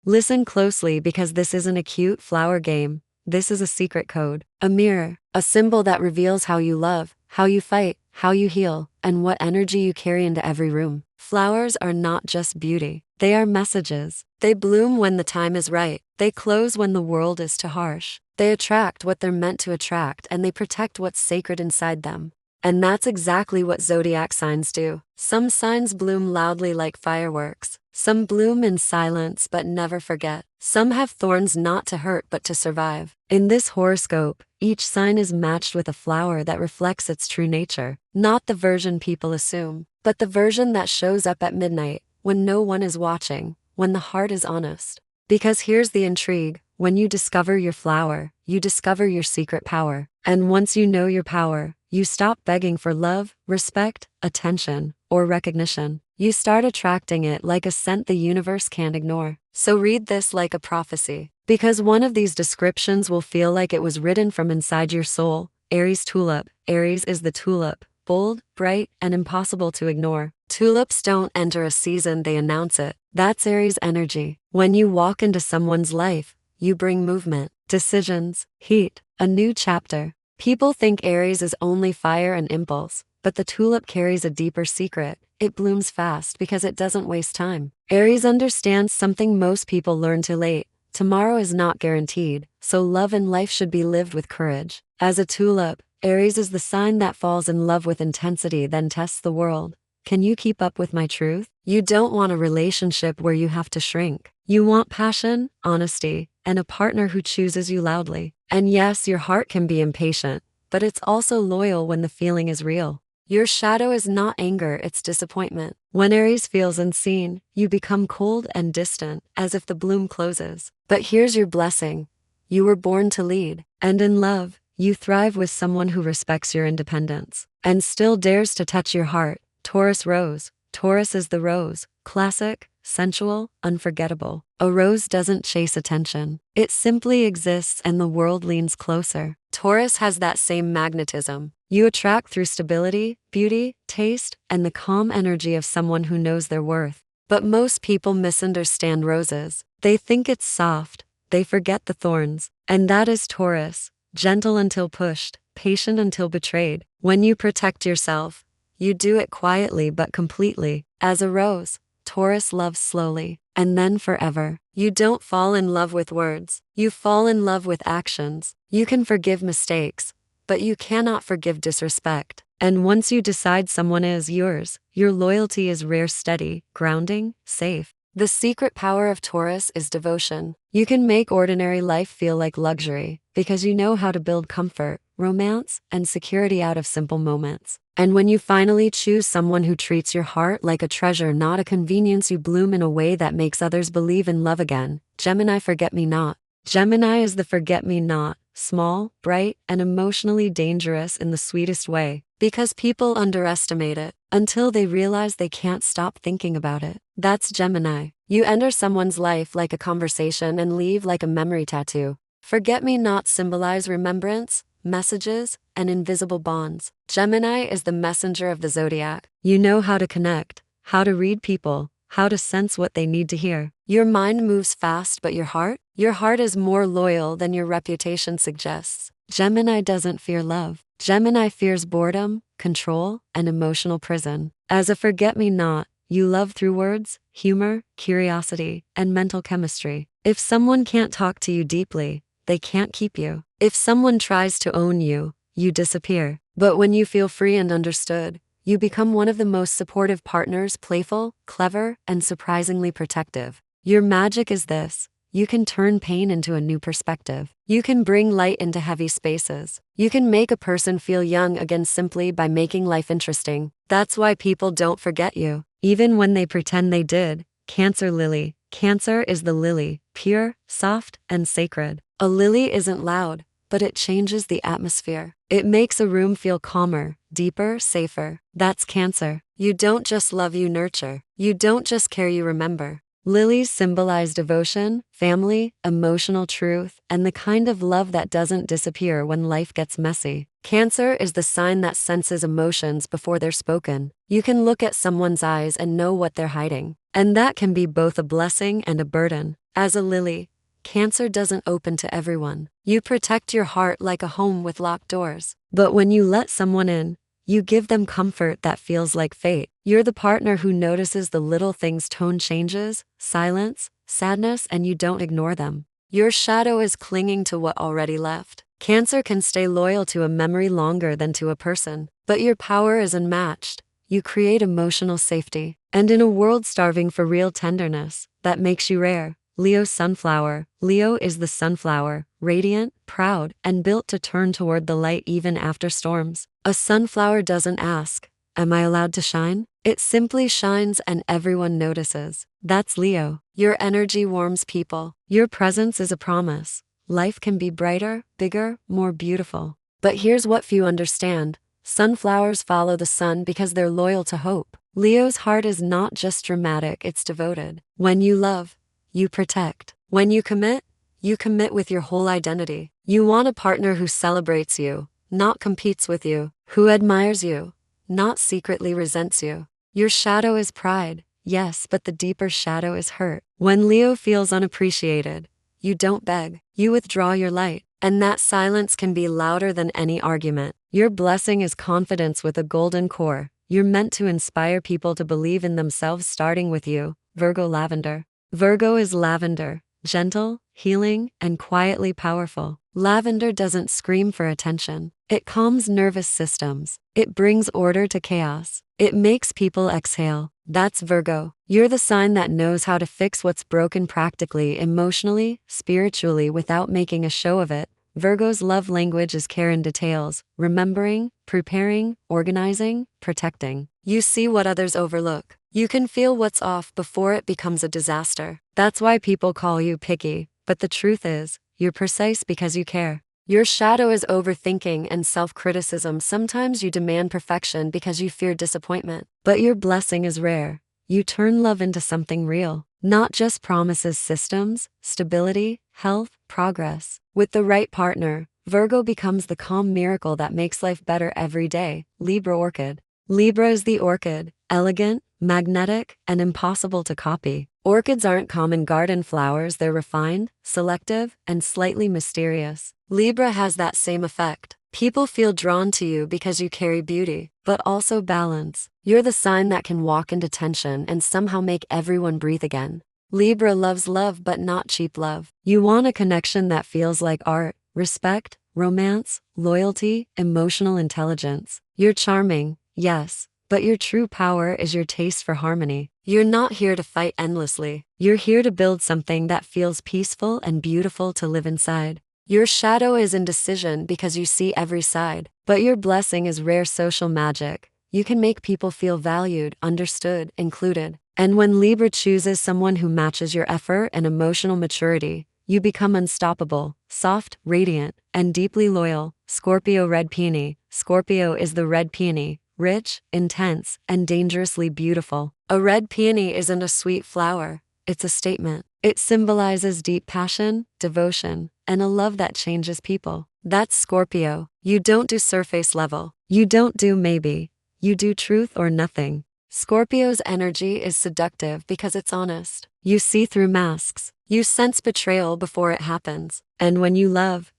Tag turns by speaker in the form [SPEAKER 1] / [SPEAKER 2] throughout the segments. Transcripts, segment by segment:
[SPEAKER 1] Listen closely because this isn't a cute flower game. This is a secret code. A mirror, a symbol that reveals how you love, how you fight, how you heal, and what energy you carry into every room. Flowers are not just beauty. They are messages. They bloom when the time is right. They close when the world is too harsh. They attract what they're meant to attract, and they protect what's sacred inside them. And that's exactly what zodiac signs do. Some signs bloom loudly like fireworks. Some bloom in silence but never forget. Some have thorns not to hurt but to survive. In this horoscope, each sign is matched with a flower that reflects its true nature. Not the version people assume, but the version that shows up at midnight, when no one is watching, when the heart is honest. Because here's the intrigue. When you discover your flower, you discover your secret power. And once you know your power, you stop begging for love, respect, attention, or recognition. You start attracting it like a scent the universe can't ignore. So read this like a prophecy, because one of these descriptions will feel like it was written from inside your soul. Aries tulip. Aries is the tulip, bold, bright, and impossible to ignore. Tulips don't enter a season, they announce it. That's Aries energy. When you walk into someone's life, you bring movement, decisions, heat, a new chapter. People think Aries is only fire and impulse, but the tulip carries a deeper secret. It blooms fast because it doesn't waste time. Aries understands something most people learn too late. Tomorrow is not guaranteed, so love and life should be lived with courage. As a tulip, Aries is the sign that falls in love with intensity, then tests the world. Can you keep up with my truth? You don't want a relationship where you have to shrink. You want passion, honesty, and a partner who chooses you loudly. And yes, your heart can be impatient, but it's also loyal when the feeling is real. Your shadow is not anger, it's disappointment. When Aries feels unseen, you become cold and distant, as if the bloom closes. But here's your blessing. You were born to lead. And in love, you thrive with someone who respects your independence and still dares to touch your heart. Taurus rose. Taurus is the rose. Classic, sensual, unforgettable. A rose doesn't chase attention. It simply exists and the world leans closer. Taurus has that same magnetism. You attract through stability, beauty, taste, and the calm energy of someone who knows their worth. But most people misunderstand roses. They think it's soft. They forget the thorns. And that is Taurus. Gentle until pushed, patient until betrayed. When you protect yourself, you do it quietly but completely. As a rose, Taurus loves slowly, and then forever. You don't fall in love with words. You fall in love with actions. You can forgive mistakes, but you cannot forgive disrespect. And once you decide someone is yours, your loyalty is rare, steady, grounding, safe. The secret power of Taurus is devotion. You can make ordinary life feel like luxury because you know how to build comfort, romance, and security out of simple moments. And when you finally choose someone who treats your heart like a treasure, not a convenience, you bloom in a way that makes others believe in love again. Gemini forget-me-not. Gemini is the forget-me-not, small, bright, and emotionally dangerous in the sweetest way, because people underestimate it until they realize they can't stop thinking about it. That's Gemini. You enter someone's life like a conversation and leave like a memory tattoo. Forget-me-not symbolize remembrance, messages, and invisible bonds. Gemini is the messenger of the zodiac. You know how to connect, how to read people, how to sense what they need to hear. Your mind moves fast, but your heart is more loyal than your reputation suggests. Gemini doesn't fear love. Gemini fears boredom, control, and emotional prison. As a forget-me-not, you love through words, humor, curiosity, and mental chemistry. If someone can't talk to you deeply, they can't keep you. If someone tries to own you, you disappear. But when you feel free and understood, you become one of the most supportive partners, playful, clever, and surprisingly protective. Your magic is this. You can turn pain into a new perspective. You can bring light into heavy spaces. You can make a person feel young again simply by making life interesting. That's why people don't forget you, even when they pretend they did. Cancer lily. Cancer is the lily, pure, soft, and sacred. A lily isn't loud, but it changes the atmosphere. It makes a room feel calmer, deeper, safer. That's Cancer. You don't just love, you nurture. You don't just care, you remember. Lilies symbolize devotion, family, emotional truth, and the kind of love that doesn't disappear when life gets messy. Cancer is the sign that senses emotions before they're spoken. You can look at someone's eyes and know what they're hiding. And that can be both a blessing and a burden. As a lily, Cancer doesn't open to everyone. You protect your heart like a home with locked doors. But when you let someone in, you give them comfort that feels like fate. You're the partner who notices the little things, tone changes, silence, sadness, and you don't ignore them. Your shadow is clinging to what already left. Cancer can stay loyal to a memory longer than to a person, but your power is unmatched. You create emotional safety. And in a world starving for real tenderness, that makes you rare. Leo sunflower. Leo is the sunflower, radiant, proud, and built to turn toward the light even after storms. A sunflower doesn't ask, "Am I allowed to shine?" It simply shines and everyone notices. That's Leo. Your energy warms people. Your presence is a promise. Life can be brighter, bigger, more beautiful. But here's what few understand. Sunflowers follow the sun because they're loyal to hope. Leo's heart is not just dramatic, it's devoted. When you love, you protect. When you commit with your whole identity. You want a partner who celebrates you, not competes with you, who admires you, not secretly resents you. Your shadow is pride, yes, but the deeper shadow is hurt. When Leo feels unappreciated, you don't beg, you withdraw your light, and that silence can be louder than any argument. Your blessing is confidence with a golden core. You're meant to inspire people to believe in themselves, starting with you. Virgo lavender. Virgo is lavender, gentle, healing, and quietly powerful. Lavender doesn't scream for attention. It calms nervous systems. It brings order to chaos. It makes people exhale. That's Virgo. You're the sign that knows how to fix what's broken practically, emotionally, spiritually, without making a show of it. Virgo's love language is care in details, remembering, preparing, organizing, protecting. You see what others overlook. You can feel what's off before it becomes a disaster. That's why people call you picky, but the truth is, you're precise because you care. Your shadow is overthinking and self-criticism. Sometimes you demand perfection because you fear disappointment. But your blessing is rare. You turn love into something real, not just promises. Systems, stability, health, progress. With the right partner, Virgo becomes the calm miracle that makes life better every day. Libra orchid. Libra is the orchid, elegant, magnetic, and impossible to copy. Orchids aren't common garden flowers, they're refined, selective, and slightly mysterious. Libra has that same effect. People feel drawn to you because you carry beauty, but also balance. You're the sign that can walk into tension and somehow make everyone breathe again. Libra loves love, but not cheap love. You want a connection that feels like art, respect, romance, loyalty, emotional intelligence. You're charming, yes, but your true power is your taste for harmony. You're not here to fight endlessly. You're here to build something that feels peaceful and beautiful to live inside. Your shadow is indecision because you see every side, but your blessing is rare social magic. You can make people feel valued, understood, included. And when Libra chooses someone who matches your effort and emotional maturity, you become unstoppable, soft, radiant, and deeply loyal. Scorpio red peony. Scorpio is the red peony, rich, intense, and dangerously beautiful. A red peony isn't a sweet flower, it's a statement. It symbolizes deep passion, devotion, and a love that changes people. That's Scorpio. You don't do surface level. You don't do maybe. You do truth or nothing. Scorpio's energy is seductive because it's honest. You see through masks. You sense betrayal before it happens. And when you love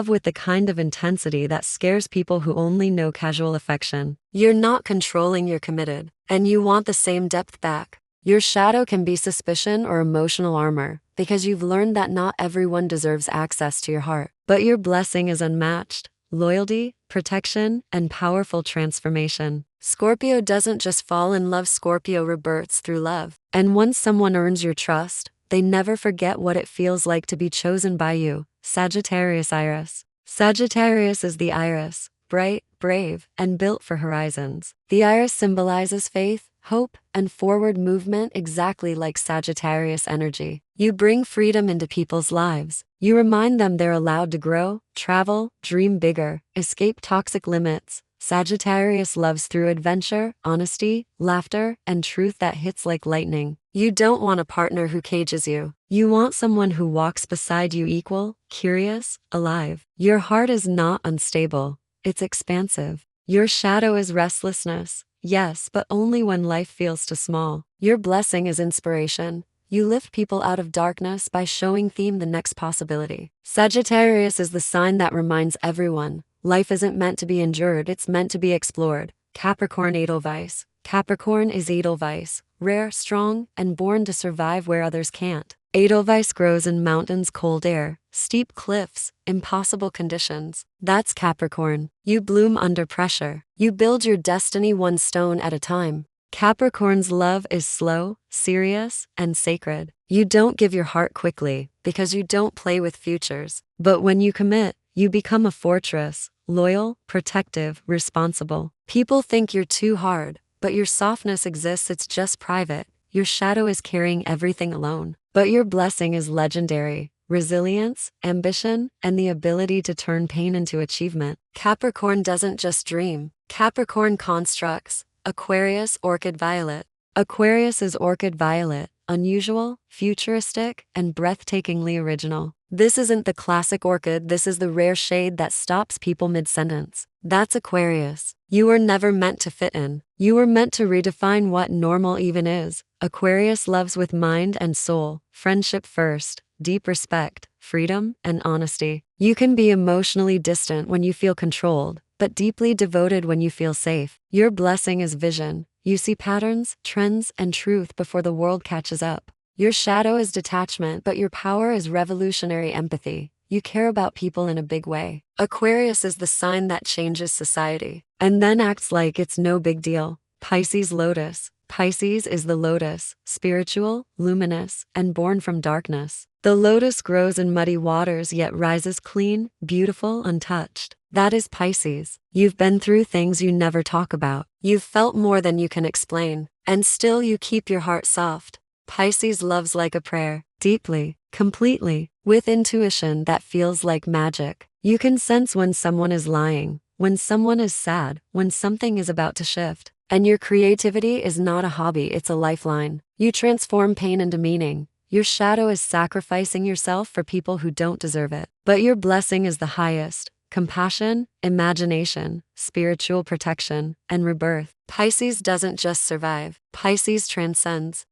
[SPEAKER 1] with the kind of intensity that scares people who only know casual affection. You're not controlling, you're committed. And you want the same depth back. Your shadow can be suspicion or emotional armor, because you've learned that not everyone deserves access to your heart. But your blessing is unmatched. Loyalty, protection, and powerful transformation. Scorpio doesn't just fall in love, Scorpio rebirths through love. And once someone earns your trust, they never forget what it feels like to be chosen by you. Sagittarius iris. Sagittarius is the iris, bright, brave, and built for horizons. The iris symbolizes faith, hope, and forward movement, exactly like Sagittarius energy. You bring freedom into people's lives. You remind them they're allowed to grow, travel, dream bigger, escape toxic limits. Sagittarius loves through adventure, honesty, laughter, and truth that hits like lightning. You don't want a partner who cages you. You want someone who walks beside you, equal, curious, alive. Your heart is not unstable. It's expansive. Your shadow is restlessness. Yes, but only when life feels too small. Your blessing is inspiration. You lift people out of darkness by showing them the next possibility. Sagittarius is the sign that reminds everyone, life isn't meant to be endured, it's meant to be explored. Capricorn Edelweiss. Capricorn is Edelweiss, rare, strong, and born to survive where others can't. Edelweiss grows in mountains, cold air, steep cliffs, impossible conditions. That's Capricorn. You bloom under pressure. You build your destiny one stone at a time. Capricorn's love is slow, serious, and sacred. You don't give your heart quickly because you don't play with futures. But when you commit, you become a fortress, loyal, protective, responsible. People think you're too hard, but your softness exists, it's just private. Your shadow is carrying everything alone. But your blessing is legendary. Resilience, ambition, and the ability to turn pain into achievement. Capricorn doesn't just dream. Capricorn constructs. Aquarius Orchid Violet. Aquarius is Orchid Violet, unusual, futuristic, and breathtakingly original. This isn't the classic orchid, this is the rare shade that stops people mid-sentence. That's Aquarius. You were never meant to fit in. You were meant to redefine what normal even is. Aquarius loves with mind and soul, friendship first, deep respect, freedom, and honesty. You can be emotionally distant when you feel controlled, but deeply devoted when you feel safe. Your blessing is vision. You see patterns, trends, and truth before the world catches up. Your shadow is detachment, but your power is revolutionary empathy. You care about people in a big way. Aquarius is the sign that changes society, and then acts like it's no big deal. Pisces Lotus. Pisces is the lotus, spiritual, luminous, and born from darkness. The lotus grows in muddy waters yet rises clean, beautiful, untouched. That is Pisces. You've been through things you never talk about. You've felt more than you can explain, and still you keep your heart soft. Pisces loves like a prayer, deeply, completely, with intuition that feels like magic. You can sense when someone is lying, when someone is sad, when something is about to shift. And your creativity is not a hobby, it's a lifeline. You transform pain into meaning. Your shadow is sacrificing yourself for people who don't deserve it. But your blessing is the highest. Compassion, imagination, spiritual protection, and rebirth. Pisces doesn't just survive. Pisces transcends.